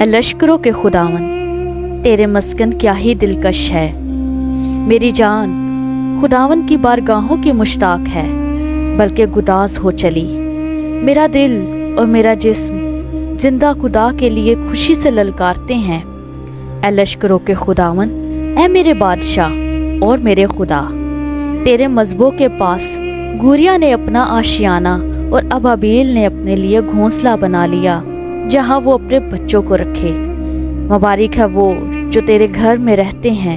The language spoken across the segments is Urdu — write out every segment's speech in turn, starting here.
اے لشکروں کے خداوند، تیرے مسکن کیا ہی دلکش ہے۔ میری جان خداوند کی بارگاہوں کی مشتاق ہے، بلکہ گداز ہو چلی۔ میرا دل اور میرا جسم زندہ خدا کے لیے خوشی سے للکارتے ہیں۔ اے لشکروں کے خداوند، اے میرے بادشاہ اور میرے خدا، تیرے مذبحوں کے پاس گوریا نے اپنا آشیانہ اور ابابیل نے اپنے لیے گھونسلہ بنا لیا، جہاں وہ اپنے بچوں کو رکھے۔ مبارک ہے وہ جو تیرے گھر میں رہتے ہیں،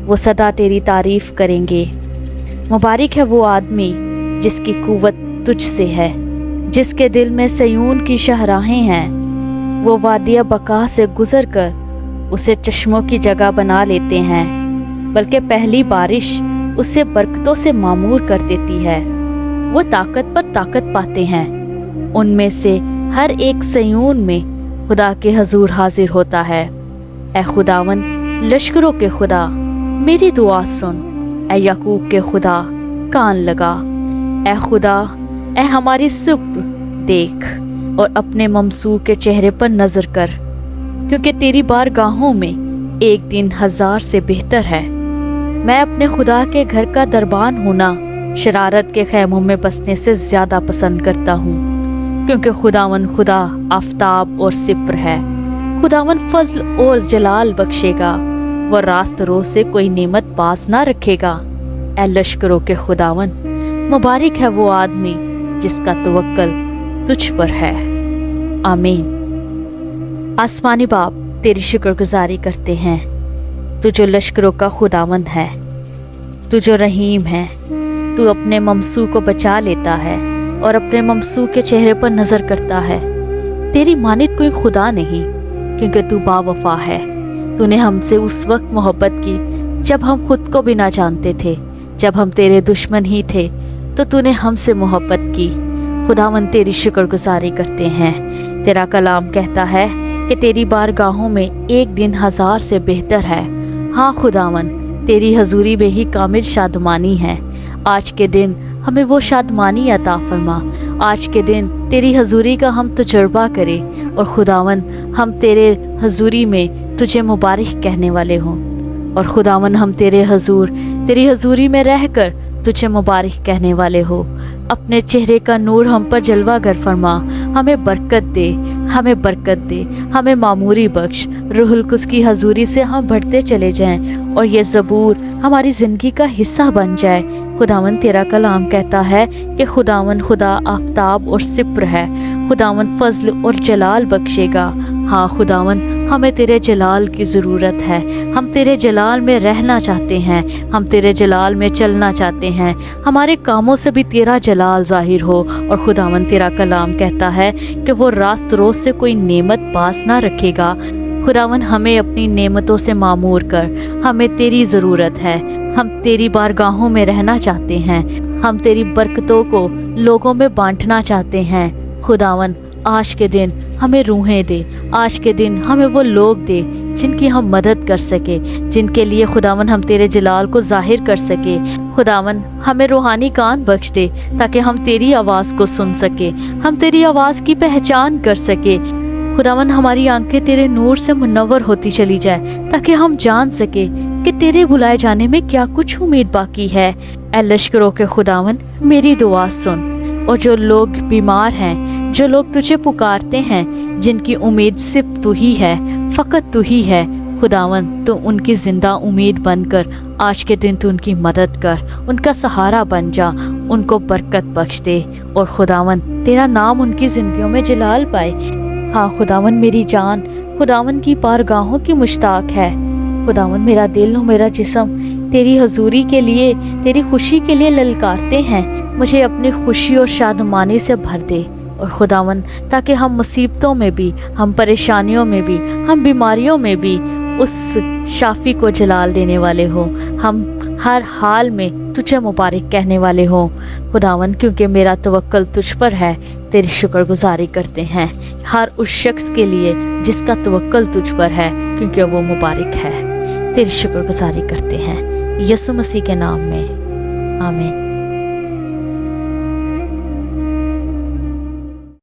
وہ سدا تیری تعریف کریں گے۔ مبارک ہے وہ آدمی جس کی قوت تجھ سے ہے، جس کے دل میں سیون کی شاہراہیں ہیں۔ وہ وادی بقا سے گزر کر اسے چشموں کی جگہ بنا لیتے ہیں، بلکہ پہلی بارش اسے برکتوں سے معمور کر دیتی ہے۔ وہ طاقت پر طاقت پاتے ہیں، ان میں سے ہر ایک سیون میں خدا کے حضور حاضر ہوتا ہے۔ اے خداوند لشکروں کے خدا، میری دعا سن۔ اے یعقوب کے خدا، کان لگا۔ اے خدا، اے ہماری صبر دیکھ اور اپنے ممسوح کے چہرے پر نظر کر، کیونکہ تیری بارگاہوں میں ایک دن 1000 سے بہتر ہے۔ میں اپنے خدا کے گھر کا دربان ہونا شرارت کے خیموں میں بسنے سے زیادہ پسند کرتا ہوں، کیونکہ خداوند خدا آفتاب اور سپر ہے۔ خداوند فضل اور جلال بخشے گا، وہ راست رو سے کوئی نعمت باز نہ رکھے گا۔ اے لشکروں کے خداوند، مبارک ہے وہ آدمی جس کا توکل تجھ پر ہے۔ آمین۔ آسمانی باپ، تیری شکر گزاری کرتے ہیں، تو جو لشکروں کا خداوند ہے، تو جو رحیم ہے، تو اپنے ممسوح کو بچا لیتا ہے اور اپنے ممسوح کے چہرے پر نظر کرتا ہے۔ تیری مانند کوئی خدا نہیں، کیونکہ تو با وفا ہے۔ تو نے ہم سے اس وقت محبت کی جب ہم خود کو بھی نہ جانتے تھے، جب ہم تیرے دشمن ہی تھے تو نے ہم سے محبت کی۔ خداوند تیری شکر گزاری کرتے ہیں۔ تیرا کلام کہتا ہے کہ تیری بارگاہوں میں ایک دن 1000 سے بہتر ہے۔ ہاں خداوند، تیری حضوری میں ہی کامل شادمانی ہے۔ آج کے دن ہمیں وہ شادمانی عطا فرما۔ آج کے دن تیری حضوری کا ہم تجربہ کریں، اور خداوند ہم تیرے حضوری میں تجھے مبارک کہنے والے ہوں۔ اور خداوند ہم تیری حضوری میں رہ کر تجھے مبارک کہنے والے ہو۔ اپنے چہرے کا نور ہم پر جلوہ گر فرما، ہمیں برکت دے، ہمیں معموری بخش۔ روح القدس کی حضوری سے ہم بڑھتے چلے جائیں اور یہ زبور ہماری زندگی کا حصہ بن جائے۔ خداوند تیرا کلام کہتا ہے کہ خداوند خدا آفتاب اور سپر ہے۔ خداوند فضل اور جلال بخشے گا۔ ہاں خداوند، ہمیں تیرے جلال کی ضرورت ہے۔ ہم تیرے جلال میں رہنا چاہتے ہیں، ہم تیرے جلال میں چلنا چاہتے ہیں۔ ہمارے کاموں سے بھی تیرا جلال ظاہر ہو۔ اور خداوند تیرا کلام کہتا ہے کہ وہ راست روز سے کوئی نعمت باز نہ رکھے گا۔ خداوند ہمیں اپنی نعمتوں سے معمور کر، ہمیں تیری ضرورت ہے۔ ہم تیری بارگاہوں میں رہنا چاہتے ہیں، ہم تیری برکتوں کو لوگوں میں بانٹنا چاہتے ہیں۔ خداوند آج کے دن ہمیں روحیں دے، آج کے دن ہمیں وہ لوگ دے جن کی ہم مدد کر سکے، جن کے لیے خداوند ہم تیرے جلال کو ظاہر کر سکے۔ خداوند ہمیں روحانی کان بخش دے تاکہ ہم تیری آواز کو سن سکے، ہم تیری آواز کی پہچان کر سکے۔ خداوند ہماری آنکھیں تیرے نور سے منور ہوتی چلی جائے تاکہ ہم جان سکے کہ تیرے بلائے جانے میں کیا کچھ امید باقی ہے۔ اے لشکروں کے خداوند، میری دعا سن، اور جو لوگ بیمار ہیں، جو لوگ تجھے پکارتے ہیں، جن کی امید صرف تو ہی ہے، فقط تو ہی ہے، خداوند تو ان کی زندہ امید بن کر آج کے دن تو ان کی مدد کر، ان کا سہارا بن جا، ان کو برکت بخش دے، اور خداوند تیرا نام ان کی زندگیوں میں جلال پائے۔ ہاں خداوند، میری جان خداوند کی بارگاہوں کی مشتاق ہے۔ خداوند میرا دل اور میرا جسم تیری حضوری کے لیے، تیری خوشی کے لیے للکارتے ہیں۔ مجھے اپنی خوشی اور شادمانی سے بھر دے، اور خداوند تاکہ ہم مصیبتوں میں بھی، ہم پریشانیوں میں بھی، ہم بیماریوں میں بھی اس شافی کو جلال دینے والے ہوں، ہم ہر حال میں تجھے مبارک کہنے والے ہوں۔ خداوند کیونکہ میرا توکل تجھ پر ہے، تیری شکر گزاری کرتے ہیں ہر اس شخص کے لیے جس کا توکل تجھ پر ہے، کیونکہ وہ مبارک ہے۔ تیری شکر گزاری کرتے ہیں یسوع مسیح کے نام میں، آمین۔